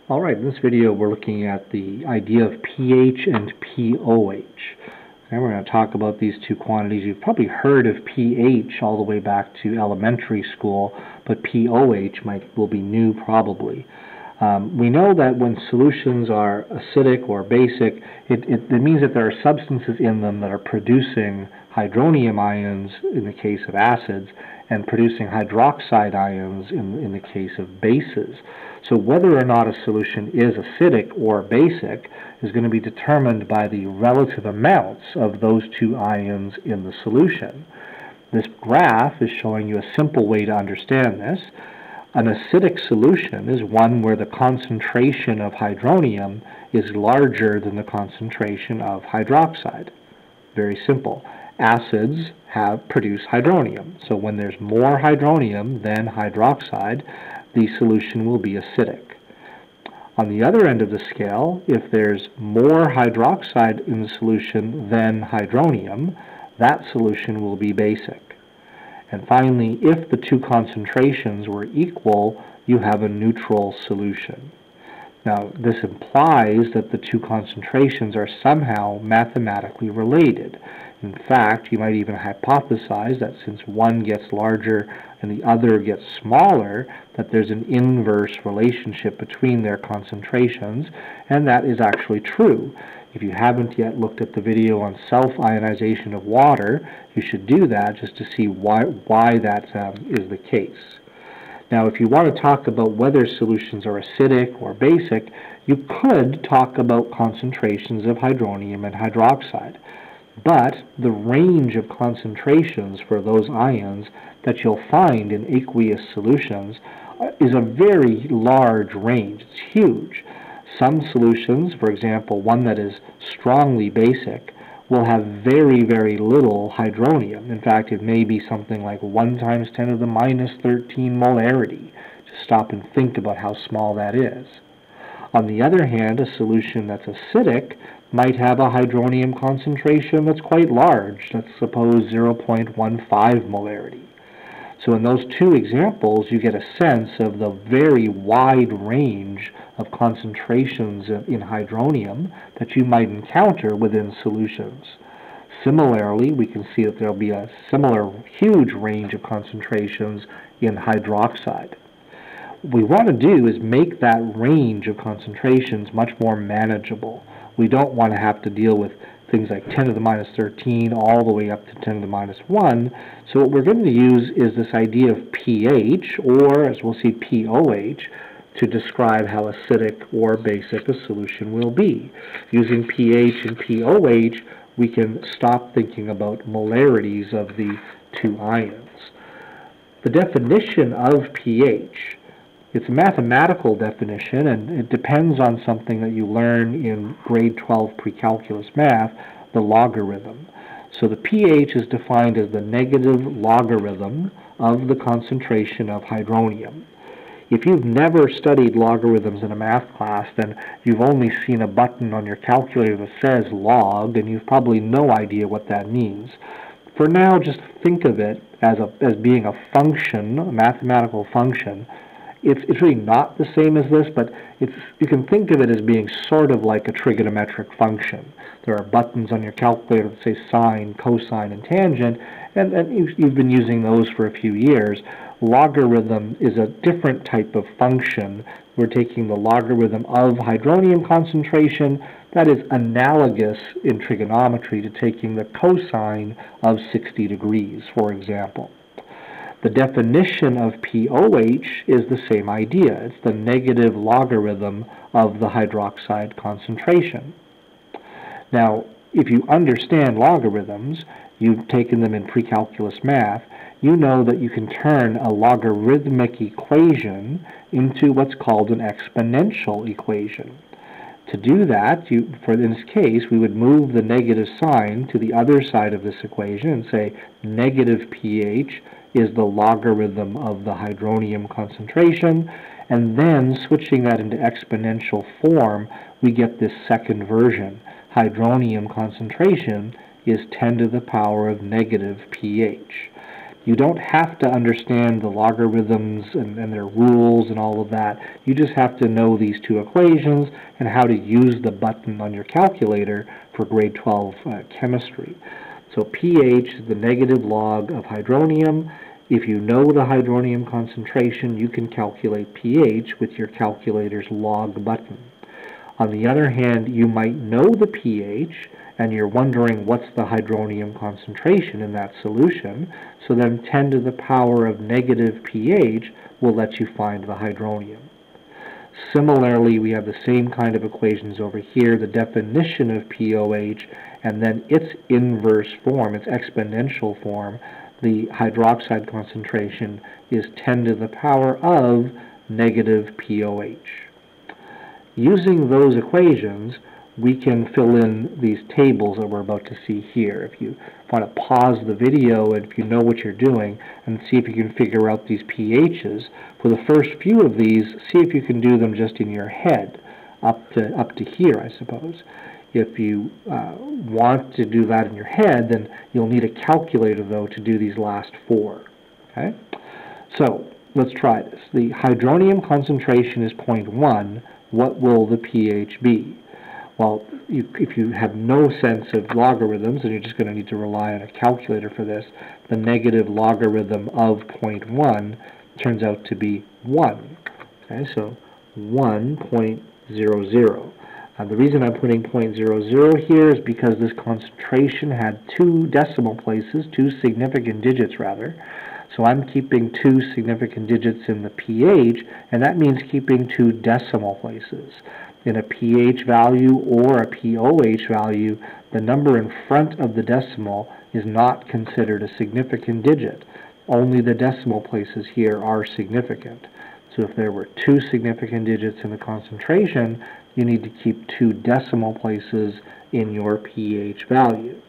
Alright, in this video we're looking at the idea of pH and pOH. And we're going to talk about these two quantities. You've probably heard of pH all the way back to elementary school, but pOH will be new probably. We know that when solutions are acidic or basic, it means that there are substances in them that are producing hydronium ions in the case of acids and producing hydroxide ions in the case of bases. So whether or not a solution is acidic or basic is going to be determined by the relative amounts of those two ions in the solution. This graph is showing you a simple way to understand this. An acidic solution is one where the concentration of hydronium is larger than the concentration of hydroxide. Very simple. Acids produce hydronium. So when there's more hydronium than hydroxide, the solution will be acidic. On the other end of the scale, if there's more hydroxide in the solution than hydronium, that solution will be basic. And finally, if the two concentrations were equal, you have a neutral solution. Now, this implies that the two concentrations are somehow mathematically related. In fact, you might even hypothesize that since one gets larger and the other gets smaller, that there's an inverse relationship between their concentrations, and that is actually true. If you haven't yet looked at the video on self-ionization of water, you should do that just to see why that is the case. Now, if you want to talk about whether solutions are acidic or basic, you could talk about concentrations of hydronium and hydroxide. But the range of concentrations for those ions that you'll find in aqueous solutions is a very large range. It's huge. Some solutions, for example, one that is strongly basic, will have very, very little hydronium. In fact, it may be something like 1 × 10⁻13 molarity. Just stop and think about how small that is. On the other hand, a solution that's acidic might have a hydronium concentration that's quite large. Let's suppose 0.15 molarity. So in those two examples, you get a sense of the very wide range of concentrations in hydronium that you might encounter within solutions. Similarly, we can see that there will be a similar huge range of concentrations in hydroxide. What we want to do is make that range of concentrations much more manageable. We don't want to have to deal with things like 10⁻13 all the way up to 10⁻1. So what we're going to use is this idea of pH, or as we'll see pOH, to describe how acidic or basic a solution will be. Using pH and pOH, we can stop thinking about molarities of the two ions. The definition of pH, it's a mathematical definition, and it depends on something that you learn in grade 12 pre-calculus math, the logarithm. So the pH is defined as the negative logarithm of the concentration of hydronium. If you've never studied logarithms in a math class, then you've only seen a button on your calculator that says log, and you've probably no idea what that means. For now, just think of it as being a function, a mathematical function. It's really not the same as this, but you can think of it as being sort of like a trigonometric function. There are buttons on your calculator that say sine, cosine, and tangent, and you've been using those for a few years. Logarithm is a different type of function. We're taking the logarithm of hydronium concentration. That is analogous in trigonometry to taking the cosine of 60 degrees, for example. The definition of pOH is the same idea. It's the negative logarithm of the hydroxide concentration. Now, if you understand logarithms, you've taken them in pre-calculus math, you know that you can turn a logarithmic equation into what's called an exponential equation. To do that, for this case, we would move the negative sign to the other side of this equation and say negative pH is the logarithm of the hydronium concentration, and then switching that into exponential form, we get this second version. Hydronium concentration is 10⁻⁻⁻ pH. You don't have to understand the logarithms and their rules and all of that. You just have to know these two equations and how to use the button on your calculator for grade 12 chemistry. So pH is the negative log of hydronium. If you know the hydronium concentration, you can calculate pH with your calculator's log button. On the other hand, you might know the pH, and you're wondering what's the hydronium concentration in that solution, so then 10 to the power of negative pH will let you find the hydronium. Similarly, we have the same kind of equations over here, the definition of pOH, and then its inverse form, its exponential form. The hydroxide concentration is 10 to the power of negative pOH. Using those equations, we can fill in these tables that we're about to see here. If you want to pause the video and if you know what you're doing and see if you can figure out these pHs, for the first few of these, see if you can do them just in your head, up to here, I suppose. If you want to do that in your head, then you'll need a calculator, though, to do these last four. Okay? So, let's try this. The hydronium concentration is 0.1. What will the pH be? Well, if you have no sense of logarithms, and you're just going to need to rely on a calculator for this, the negative logarithm of 0.1 turns out to be 1. Okay, so 1.00. The reason I'm putting 0.00 here is because this concentration had two decimal places, two significant digits rather. So I'm keeping two significant digits in the pH, and that means keeping two decimal places. In a pH value or a pOH value, the number in front of the decimal is not considered a significant digit. Only the decimal places here are significant. So if there were two significant digits in the concentration, you need to keep two decimal places in your pH value.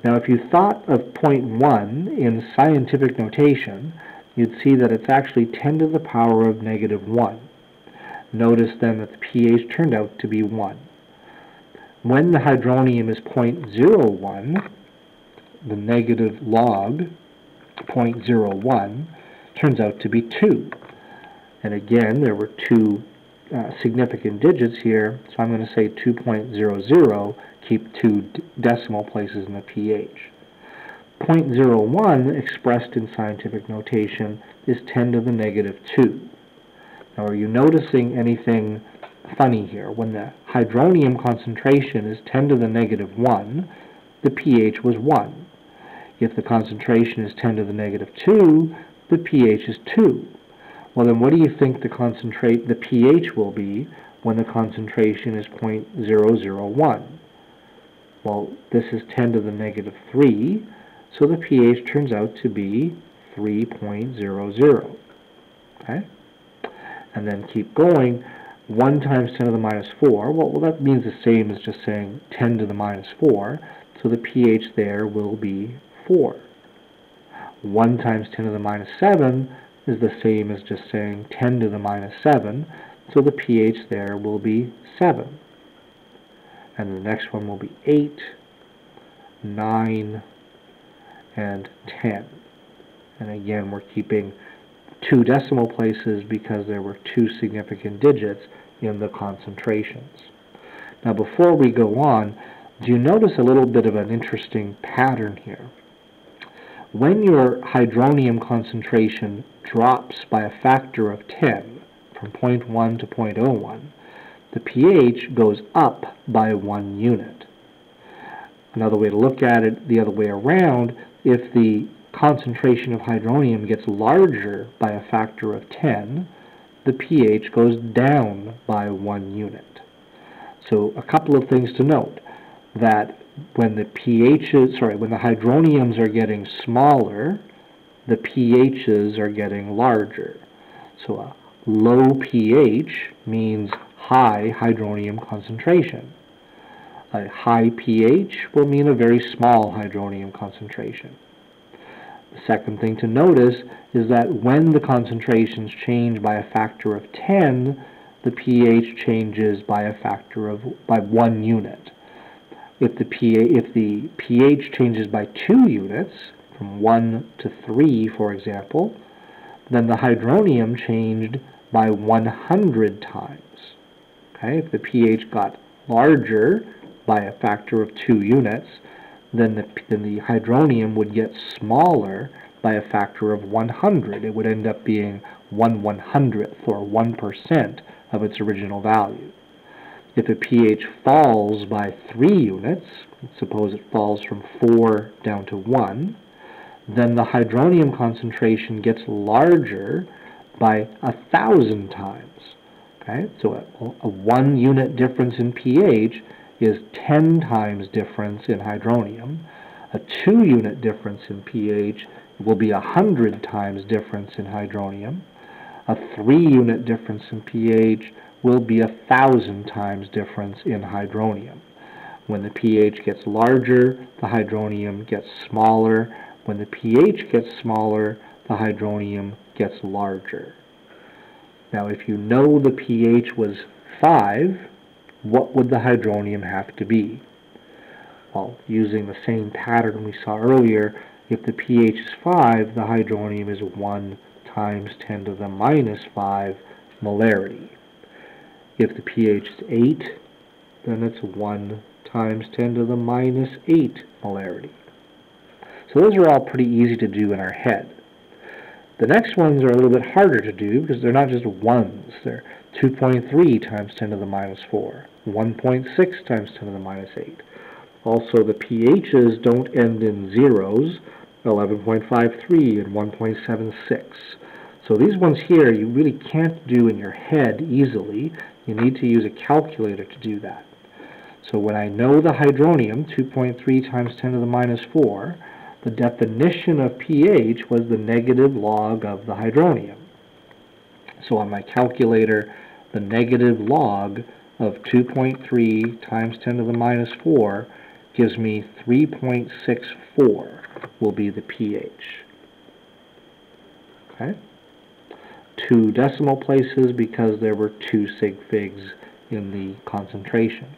Now, if you thought of 0.1 in scientific notation, you'd see that it's actually 10 to the power of negative 1. Notice then that the pH turned out to be 1. When the hydronium is 0.01, the negative log 0.01 turns out to be 2. And again, there were two significant digits here, so I'm going to say 2.00, keep two decimal places in the pH. 0.01 expressed in scientific notation is 10 to the negative 2. Now, are you noticing anything funny here? When the hydronium concentration is 10 to the negative 1, the pH was 1. If the concentration is 10 to the negative 2, the pH is 2. Well, then what do you think the pH will be when the concentration is 0.001? Well, this is 10 to the negative 3, so the pH turns out to be 3.00. Okay? And then keep going. 1 times 10 to the minus 4, well, that means the same as just saying 10 to the minus 4, so the pH there will be 4. 1 times 10 to the minus 7 is the same as just saying 10 to the minus 7, so the pH there will be 7. And the next one will be 8, 9, and 10. And again, we're keeping two decimal places because there were two significant digits in the concentrations. Now, before we go on, do you notice a little bit of an interesting pattern here? When your hydronium concentration drops by a factor of 10, from 0.1 to 0.01, the pH goes up by 1 unit. Another way to look at it, the other way around, if the concentration of hydronium gets larger by a factor of 10, the pH goes down by 1 unit. So a couple of things to note, that when the hydroniums are getting smaller, the pHs are getting larger. So a low pH means high hydronium concentration. A high pH will mean a very small hydronium concentration. The second thing to notice is that when the concentrations change by a factor of 10, the pH changes by 1 unit. If the pH changes by 2 units, from 1 to 3, for example, then the hydronium changed by 100 times. Okay? If the pH got larger by a factor of 2 units, then the hydronium would get smaller by a factor of 100. It would end up being 1/100th or 1% of its original value. If a pH falls by 3 units, suppose it falls from 4 down to 1, then the hydronium concentration gets larger by 1,000 times. Okay? So a 1 unit difference in pH is 10 times difference in hydronium. A 2 unit difference in pH will be 100 times difference in hydronium. A 3 unit difference in pH will be 1,000 times difference in hydronium. When the pH gets larger, the hydronium gets smaller. When the pH gets smaller, the hydronium gets larger. Now, if you know the pH was 5, what would the hydronium have to be? Well, using the same pattern we saw earlier, if the pH is 5, the hydronium is 1 times 10 to the minus 5 molarity. If the pH is 8, then it's 1 times 10 to the minus 8 molarity. So those are all pretty easy to do in our head. The next ones are a little bit harder to do because they're not just ones. They're 2.3 times 10 to the minus 4, 1.6 times 10 to the minus 8. Also, the pHs don't end in zeros, 11.53 and 1.76. So these ones here you really can't do in your head easily. You need to use a calculator to do that. So when I know the hydronium, 2.3 times 10 to the minus 4, the definition of pH was the negative log of the hydronium. So on my calculator, the negative log of 2.3 times 10 to the minus 4 gives me 3.64 will be the pH. Okay? 2 decimal places because there were 2 sig figs in the concentration.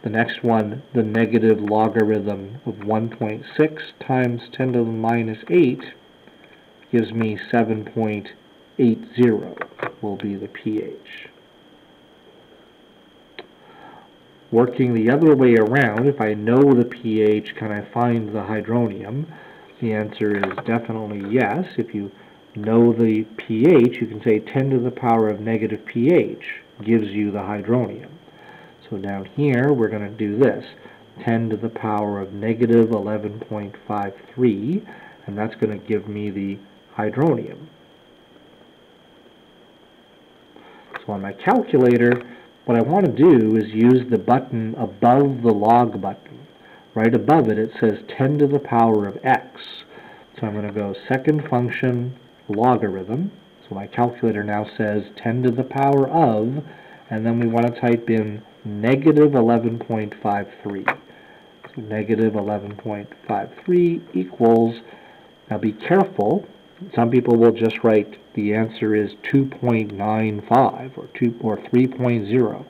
The next one, the negative logarithm of 1.6 times 10 to the minus 8 gives me 7.80 will be the pH. Working the other way around, if I know the pH, can I find the hydronium? The answer is definitely yes. If you know the pH, you can say 10 to the power of negative pH gives you the hydronium. So down here, we're going to do this, 10 to the power of negative 11.53, and that's going to give me the hydronium. So on my calculator, what I want to do is use the button above the log button. Right above it, it says 10 to the power of x. So I'm going to go second function logarithm. So my calculator now says 10 to the power of, and then we want to type in negative 11.53. So negative 11.53 equals, now be careful, some people will just write the answer is 2.95 or 3.0,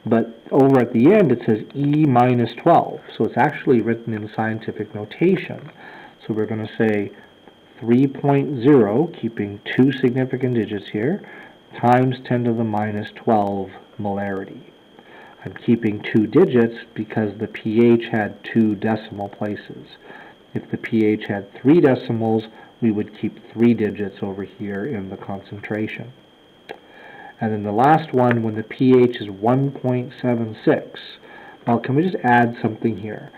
but over at the end it says E minus 12, so it's actually written in scientific notation. So we're going to say 3.0, keeping 2 significant digits here, times 10 to the minus 12 molarity. I'm keeping 2 digits because the pH had 2 decimal places. If the pH had 3 decimals, we would keep 3 digits over here in the concentration. And then the last one, when the pH is 1.76, well, can we just add something here?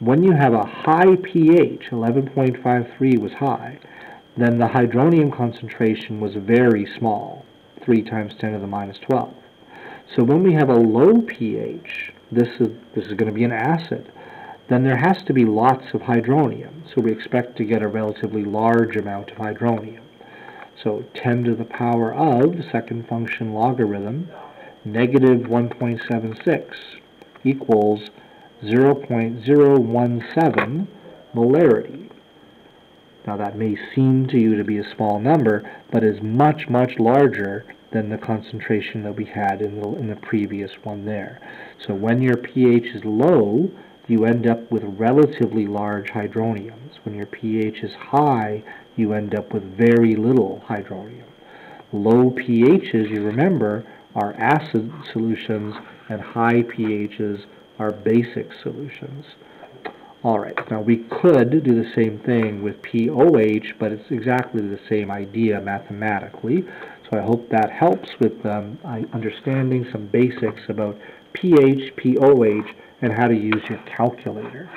When you have a high pH, 11.53 was high, then the hydronium concentration was very small, 3 times 10 to the minus 12. So when we have a low pH, this is going to be an acid, then there has to be lots of hydronium. So we expect to get a relatively large amount of hydronium. So 10 to the power of, second function logarithm, negative 1.76 equals 0.017 molarity. Now that may seem to you to be a small number, but is much, much larger than the concentration that we had in the previous one there. So when your pH is low, you end up with relatively large hydroniums. When your pH is high, you end up with very little hydronium. Low pHs, you remember, are acid solutions, and high pHs are basic solutions. Alright, now we could do the same thing with pOH, but it's exactly the same idea mathematically. So I hope that helps with understanding some basics about pH, pOH, and how to use your calculator.